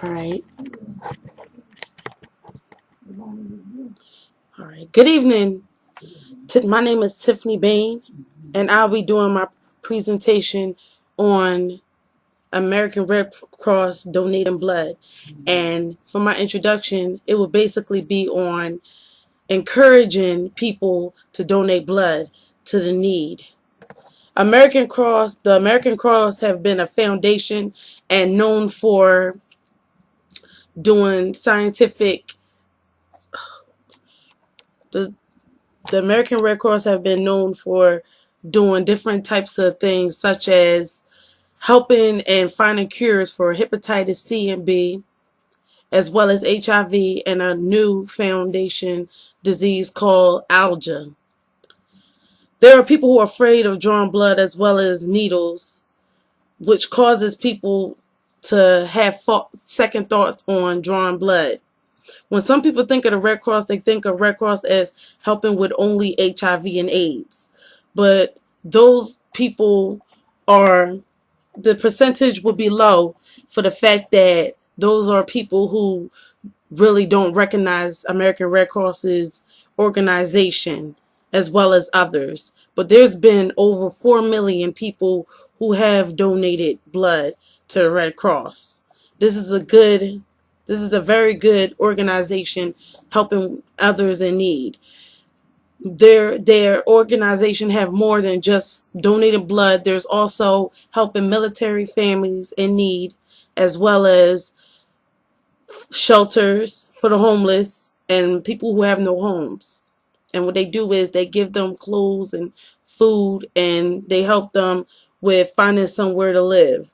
All right. All right. Good evening. My name is Tiffany Bain, and I'll be doing my presentation on American Red Cross donating blood. And for my introduction, it will basically be on encouraging people to donate blood to the need. The American Cross have been a foundation and known for doing scientific the the American Red Cross have been known for doing different types of things, such as helping and finding cures for hepatitis C and B, as well as HIV and a new foundation disease called alga. There are people who are afraid of drawing blood as well as needles, which causes people to have second thoughts on drawing blood. When some people think of the Red Cross, they think of Red Cross as helping with only HIV and AIDS. But those people the percentage would be low for the fact that those are people who really don't recognize American Red Cross's organization as well as others. But there's been over 4 million people who have donated blood to the Red Cross. This is a very good organization helping others in need. Their organization have more than just donating blood. There's also helping military families in need, as well as shelters for the homeless and people who have no homes. And what they do is they give them clothes and food, and they help them with finding somewhere to live.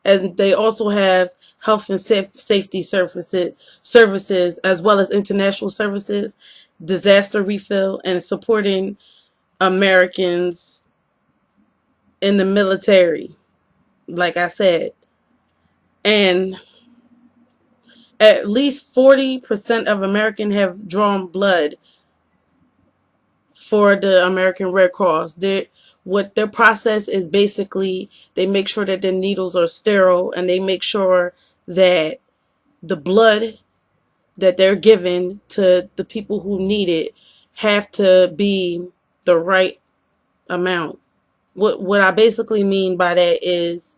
And they also have health and safety services, as well as international services, disaster refill, and supporting Americans in the military, like I said. And at least 40% of Americans have drawn blood for the American Red Cross. What their process is, basically they make sure that the needles are sterile, and they make sure that the blood that they're giving to the people who need it have to be the right amount. What I basically mean by that is,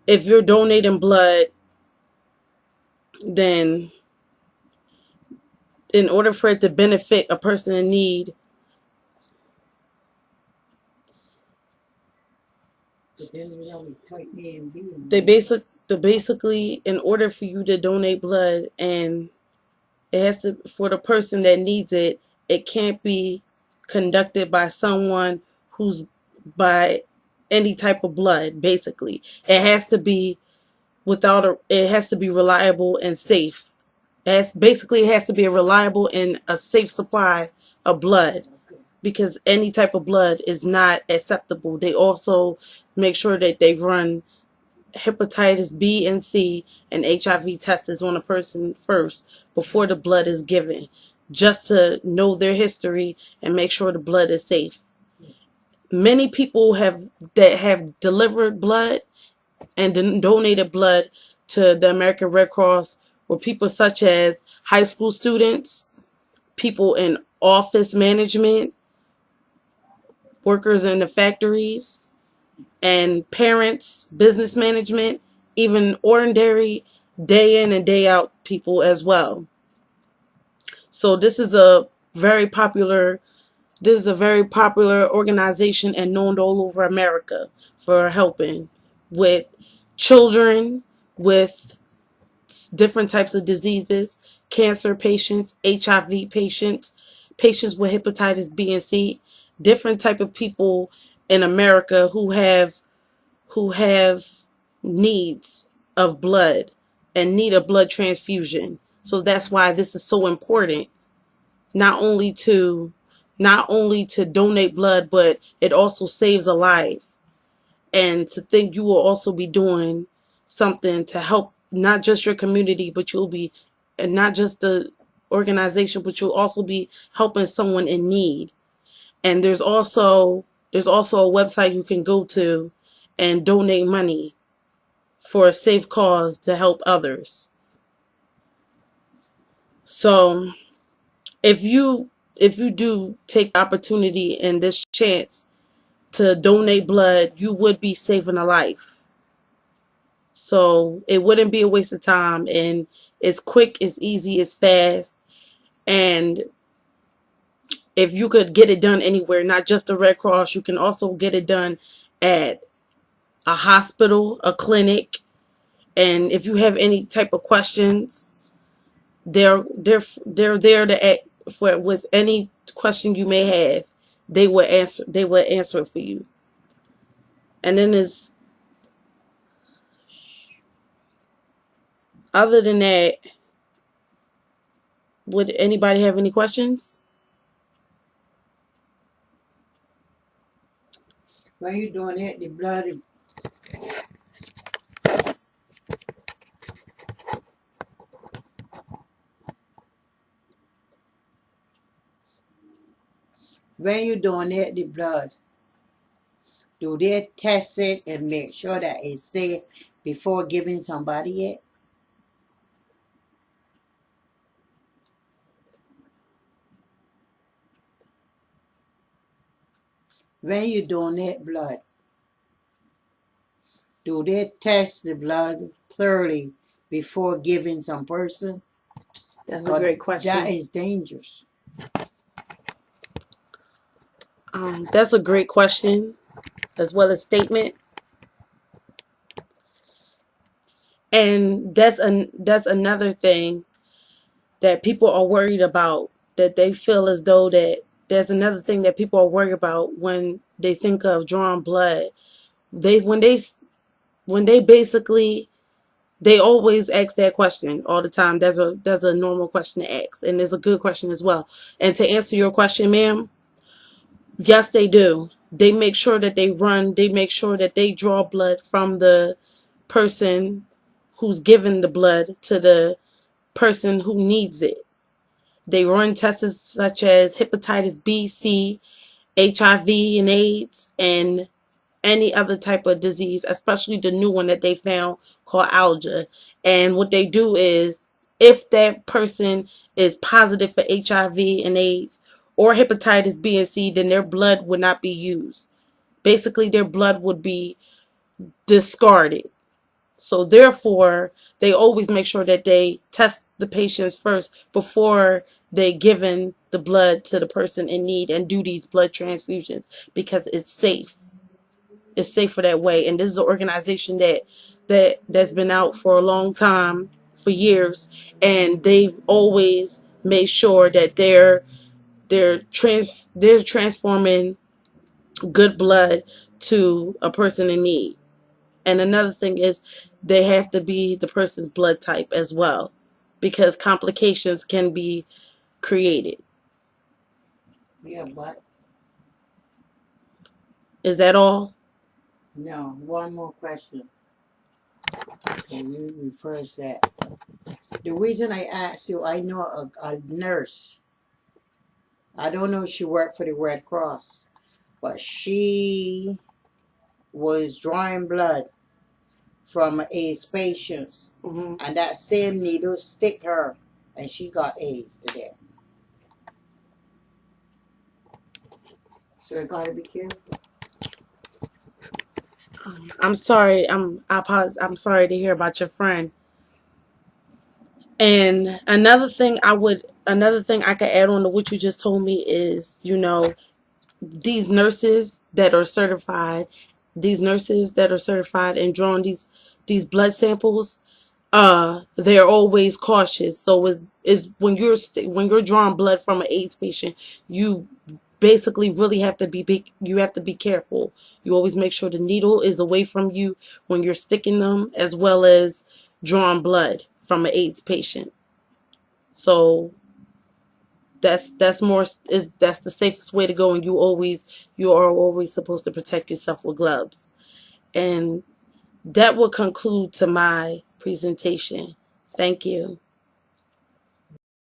if you're donating blood, then in order for it to benefit a person in need, basically, in order for you to donate blood, and it has to, for the person that needs it, it can't be conducted by someone who's by any type of blood. Basically, it has to be it has to be reliable and safe. It has to be a reliable and a safe supply of blood, because any type of blood is not acceptable. They also make sure that they run hepatitis B and C and HIV tests on a person first before the blood is given, just to know their history and make sure the blood is safe. Many people that have delivered blood and donated blood to the American Red Cross were people such as high school students, people in office management, workers in the factories, and parents, business management, even ordinary day in and day out people as well. So this is a very popular organization and known all over America for helping with children with different types of diseases, cancer patients, HIV patients, patients with hepatitis B and C, different type of people in America who have needs of blood and need a blood transfusion. So that's why this is so important, not only to donate blood, but it also saves a life. And to think you will also be doing something to help not just your community, but and not just the organization, but you'll also be helping someone in need. And there's also a website you can go to and donate money for a safe cause to help others. So if you do take the opportunity and this chance to donate blood, you would be saving a life. So it wouldn't be a waste of time, and it's quick, it's easy, it's fast. And if you could get it done anywhere, not just the Red Cross, you can also get it done at a hospital, a clinic. And if you have any type of questions, they're there to act for with any question you may have. They will answer it for you. And then there's other than that, would anybody have any questions? When you doing it, the blood, when you donate the blood, do they test it and make sure that it's safe before giving somebody it? When you donate blood, do they test the blood thoroughly before giving some person? That's a great question. That is dangerous. That's a great question, as well as statement. And that's another thing that people are worried about, that they feel as though that there's another thing that people are worried about when they think of drawing blood. They when they basically they always ask that question all the time. That's a normal question to ask, and it's a good question as well. And to answer your question, ma'am, yes, they do. They make sure that they make sure that they draw blood from the person who's given the blood to the person who needs it. They run tests such as hepatitis B, C, HIV and AIDS, and any other type of disease, especially the new one that they found called alga. And what they do is, if that person is positive for HIV and AIDS or hepatitis B and C, then their blood would not be used. Basically, their blood would be discarded. So therefore, they always make sure that they test the patients first before they given the blood to the person in need and do these blood transfusions, because it's safe. It's safer that way. And this is an organization that's been out for a long time, for years, and they've always made sure that they're transforming good blood to a person in need. And another thing is, they have to be the person's blood type as well, because complications can be created. Yeah, but Is that all? no, one more question. And you refers that. The reason I asked you, I know a nurse. I don't know if she worked for the Red Cross, but she was drawing blood from AIDS patients, and that same needle stick her, and she got AIDS today. So you gotta be careful. I'm sorry. I apologize. I'm sorry to hear about your friend. And another thing I could add on to what you just told me is, these nurses that are certified, and drawing these blood samples, they're always cautious. So is when you're drawing blood from an AIDS patient, you basically really have to you have to be careful. You always make sure the needle is away from you when you're sticking them, as well as drawing blood from an AIDS patient. So that's the safest way to go, and you are always supposed to protect yourself with gloves. And that will conclude to my presentation. Thank you.